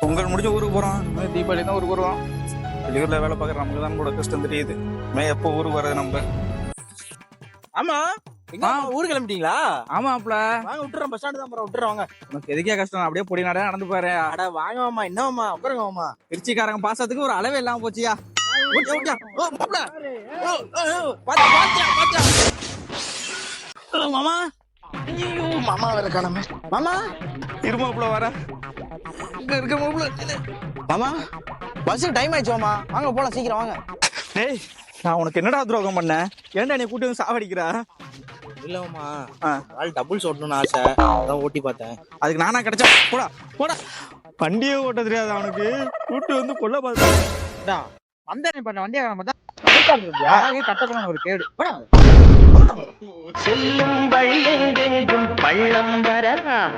பொங்கல் முடிஞ்சு ஊருக்கு போறோம். தீபாவளி தான் ஊருக்கு வருவோம். வெளியூர்ல வேலை பார்க்குற நமக்கு தான் கூட கஷ்டம் தெரியுது. எப்போ ஊருக்கு வர்றது நம்ம? ஆமா ஊருக்கு கிளம்பிட்டீங்களா? ஆமாப்ல, வாங்க விட்டுறோம், பஸ் ஸ்டாண்டு தான் போறோம், விட்டுறோம் வாங்க. உனக்கு எதுக்கே கஷ்டம்? அப்படியே பொடி நடையா நடந்து பாரு. அட வாங்கம்மா, என்னம்மா உட்காருங்கம்மா. திருச்சிக்காரங்க பாசத்துக்கு ஒரு அளவே இல்லாம போச்சியா. மாமா, ஐயோ மாமா வேற காணாம. மாமா இருமாப்புல வர இங்க இருக்க மாப்புல. மாமா பஸ் டைம் ஆயிடுச்சு மாமா, வாங்க போலாம், சீக்கிரம் வாங்க. டேய், நான் உனக்கு என்னடா துரோகம் பண்ணேன்? ஏன்டா நீ கூட்டி வந்து சாவடிக்கிறா? இல்லம்மா, ஆள் டபுள்ஸ் ஓட்டணும்னு ஆசை, அதான் ஓட்டி பார்த்தேன். அதுக்கு நானா கிடைச்சா? போடா போடா, வண்டியே ஓட்ட தெரியாது அவனுக்கு, கூட்டு வந்து கொல்ல பார்த்தா வந்தேன் பண்ண வண்டியை கட்டப்பட ஒரு கேடு. செல்லும் வழியெங்கும் பள்ளம் வரலாம்.